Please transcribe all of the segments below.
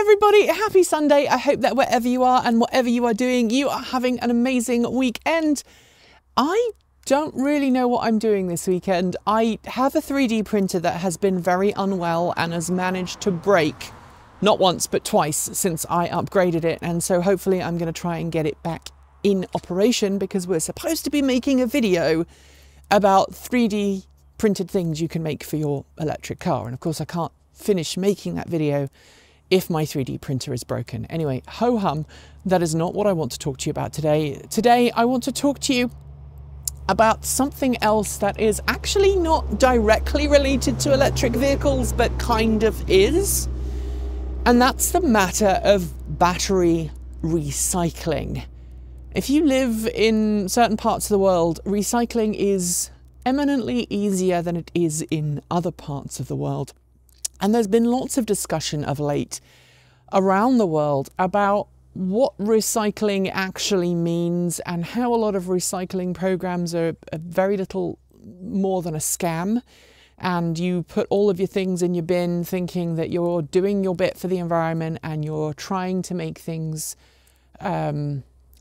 everybody, happy Sunday. I hope that wherever you are and whatever you are doing, you are having an amazing weekend. I don't really know what I'm doing this weekend. I have a 3D printer that has been very unwell and has managed to break, not once but twice since I upgraded it, and so hopefully I'm going to try and get it back in operation because we're supposed to be making a video about 3D printed things you can make for your electric car, and of course I can't finish making that video if my 3D printer is broken. Anyway, ho-hum, that is not what I want to talk to you about today. Today I want to talk to you about something else that is actually not directly related to electric vehicles, but kind of is. And that's the matter of battery recycling. If you live in certain parts of the world, recycling is eminently easier than it is in other parts of the world. And there's been lots of discussion of late around the world about what recycling actually means and how a lot of recycling programs are very little more than a scam. And you put all of your things in your bin thinking that you're doing your bit for the environment and you're trying to make things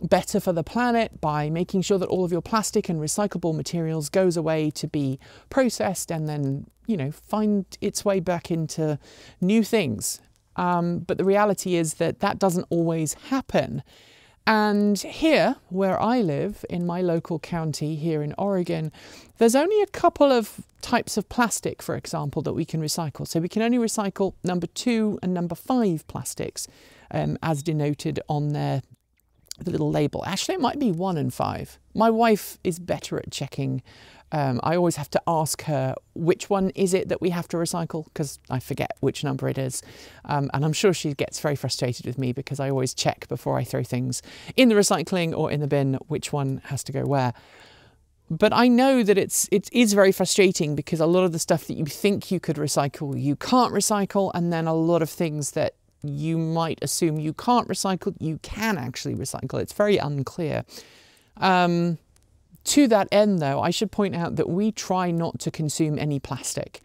better for the planet by making sure that all of your plastic and recyclable materials goes away to be processed and then, you know, find its way back into new things. But the reality is that that doesn't always happen. And here, where I live, in my local county here in Oregon, there's only a couple of types of plastic, for example, that we can recycle. So we can only recycle number 2 and number 5 plastics, as denoted on the little label. Actually, it might be 1 and 5. My wife is better at checking. I always have to ask her which one is it that we have to recycle, because I forget which number it is. And I'm sure she gets very frustrated with me because I always check before I throw things in the recycling or in the bin which one has to go where. But I know that it is very frustrating because a lot of the stuff that you think you could recycle, you can't recycle, and then a lot of things that you might assume you can't recycle, you can actually recycle. It's very unclear. To that end, though, I should point out that we try not to consume any plastic.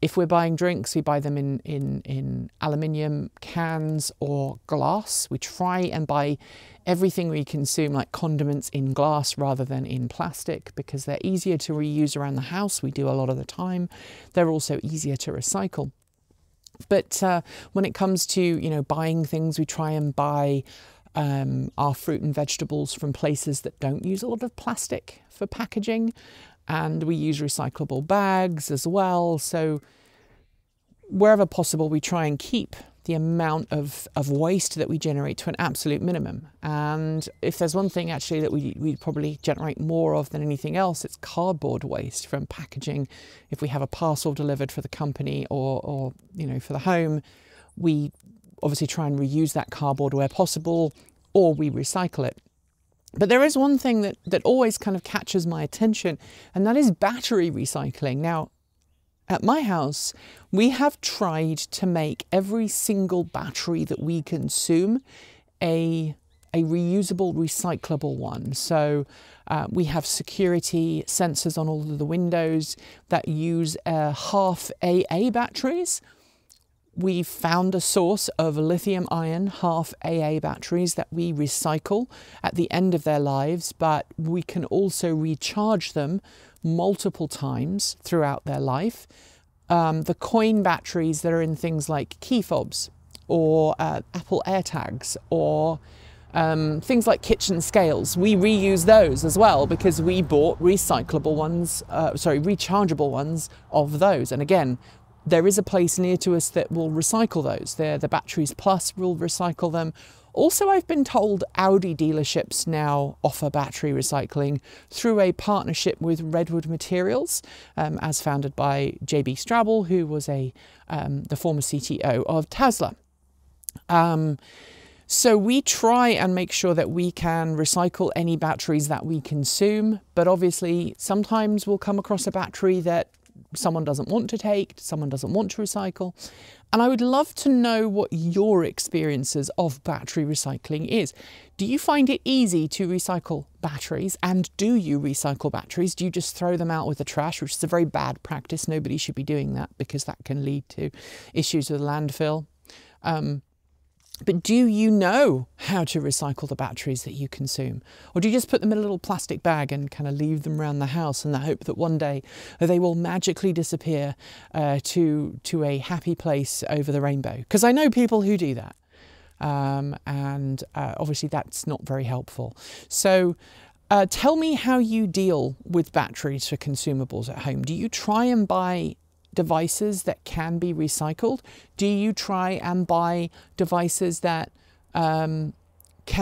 If we're buying drinks, we buy them in aluminium cans or glass. We try and buy everything we consume, like condiments, in glass rather than in plastic, because they're easier to reuse around the house. We do a lot of the time. They're also easier to recycle. But when it comes to, you know, buying things, we try and buy our fruit and vegetables from places that don't use a lot of plastic for packaging, and we use recyclable bags as well. So wherever possible, we try and keep the amount of waste that we generate to an absolute minimum. And if there's one thing actually that we probably generate more of than anything else, it's cardboard waste from packaging. If we have a parcel delivered for the company or you know, for the home, we obviously try and reuse that cardboard where possible, or we recycle it. But there is one thing that always kind of catches my attention, and that is battery recycling. Now, at my house, we have tried to make every single battery that we consume a reusable, recyclable one. So we have security sensors on all of the windows that use half AA batteries. We've found a source of lithium-ion half AA batteries that we recycle at the end of their lives, but we can also recharge them multiple times throughout their life. The coin batteries that are in things like key fobs or Apple AirTags or things like kitchen scales, we reuse those as well because we bought rechargeable ones of those. And again, there is a place near to us that will recycle those. The Batteries Plus will recycle them. Also, I've been told Audi dealerships now offer battery recycling through a partnership with Redwood Materials, as founded by JB Straubel, who was the former CTO of Tesla. So we try and make sure that we can recycle any batteries that we consume, but obviously sometimes we'll come across a battery that someone doesn't want to take, someone doesn't want to recycle. And I would love to know what your experiences of battery recycling is. Do you find it easy to recycle batteries? And do you recycle batteries? Do you just throw them out with the trash, which is a very bad practice? Nobody should be doing that because that can lead to issues with landfill. But do you know how to recycle the batteries that you consume? Or do you just put them in a little plastic bag and kind of leave them around the house in the hope that one day they will magically disappear to a happy place over the rainbow? Because I know people who do that. And obviously that's not very helpful. So tell me how you deal with batteries for consumables at home. Do you try and buy devices that can be recycled? Do you try and buy devices that can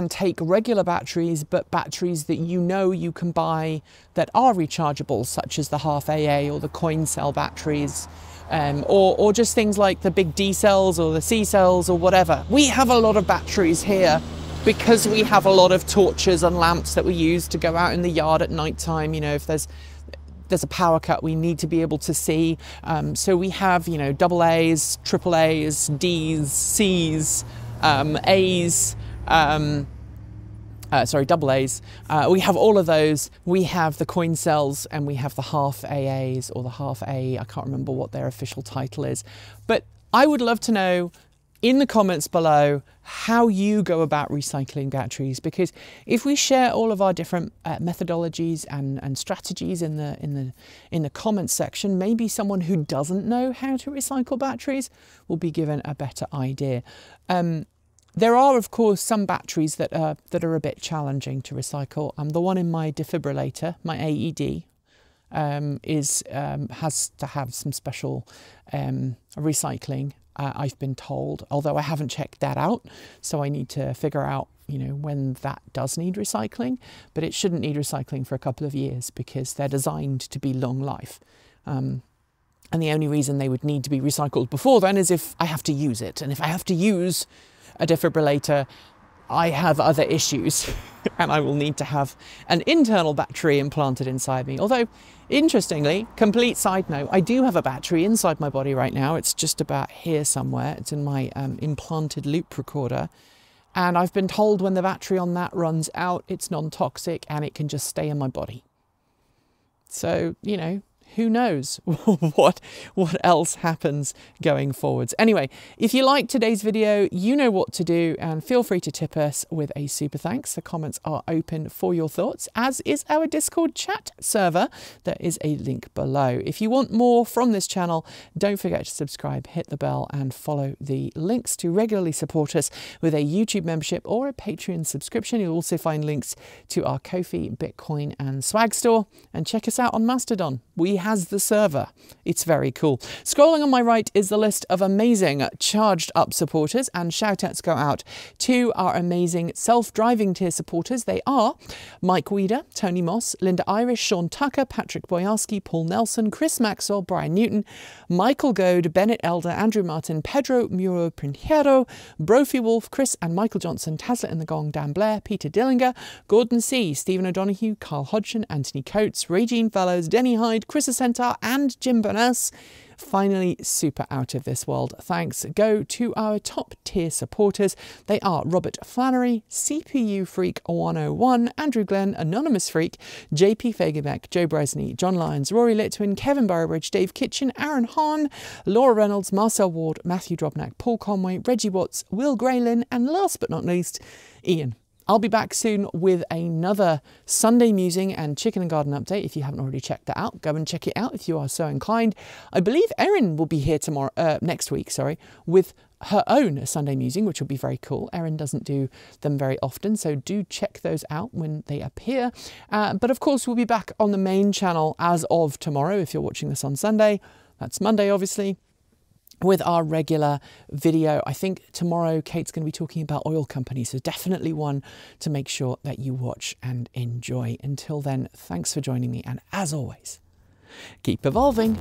take regular batteries, but batteries that you know you can buy that are rechargeable, such as the half AA or the coin cell batteries, or just things like the big D cells or the C cells or whatever? We have a lot of batteries here because we have a lot of torches and lamps that we use to go out in the yard at night time. You know, if there's a power cut, we need to be able to see. So we have, you know, double A's, triple A's, D's, C's, A's, double A's. We have all of those. We have the coin cells and we have the half AAs or the half A. I can't remember what their official title is. But I would love to know in the comments below how you go about recycling batteries, because if we share all of our different methodologies and strategies in the comments section, maybe someone who doesn't know how to recycle batteries will be given a better idea. There are, of course, some batteries that are a bit challenging to recycle. The one in my defibrillator, my AED, has to have some special recycling. I've been told, although I haven't checked that out, so I need to figure out, you know, when that does need recycling. But it shouldn't need recycling for a couple of years because they're designed to be long life. And the only reason they would need to be recycled before then is if I have to use it. And if I have to use a defibrillator, I have other issues and I will need to have an internal battery implanted inside me. Although, interestingly, complete side note, I do have a battery inside my body right now. It's just about here somewhere. It's in my implanted loop recorder. And I've been told when the battery on that runs out, it's non-toxic and it can just stay in my body. So, you know, who knows what else happens going forwards. Anyway, if you liked today's video, you know what to do, and feel free to tip us with a super thanks. The comments are open for your thoughts, as is our Discord chat server. There is a link below. If you want more from this channel, don't forget to subscribe, hit the bell, and follow the links to regularly support us with a YouTube membership or a Patreon subscription. You'll also find links to our Ko-fi, Bitcoin, and Swag store, and check us out on Mastodon. We has the server. It's very cool. Scrolling on my right is the list of amazing charged up supporters, and shout outs go out to our amazing self-driving tier supporters. They are Mike Weeder, Tony Moss, Linda Irish, Sean Tucker, Patrick Boyarski, Paul Nelson, Chris Maxwell, Brian Newton, Michael Goad, Bennett Elder, Andrew Martin, Pedro Muro Pinheiro, Brophy Wolf, Chris and Michael Johnson, Tasla in the Gong, Dan Blair, Peter Dillinger, Gordon C, Stephen O'Donoghue, Carl Hodgson, Anthony Coates, Regine Fellows, Denny Hyde, Chris Centaur, and Jim Bonas. Finally, super out of this world thanks go to our top tier supporters. They are Robert Flannery, CPU Freak 101, Andrew Glenn, Anonymous Freak, JP Fagerbeck, Joe Bresney, John Lyons, Rory Litwin, Kevin Burrowbridge, Dave Kitchen, Aaron Hahn, Laura Reynolds, Marcel Ward, Matthew Drobnak, Paul Conway, Reggie Watts, Will Graylin, and last but not least, Ian. I'll be back soon with another Sunday musing and chicken and garden update. If you haven't already checked that out, go and check it out if you are so inclined. I believe Erin will be here next week, with her own Sunday musing, which will be very cool. Erin doesn't do them very often, so do check those out when they appear. But of course, we'll be back on the main channel as of tomorrow. If you're watching this on Sunday, that's Monday, obviously, with our regular video. I think tomorrow Kate's going to be talking about oil companies, so definitely one to make sure that you watch and enjoy. Until then, thanks for joining me, and as always, keep evolving.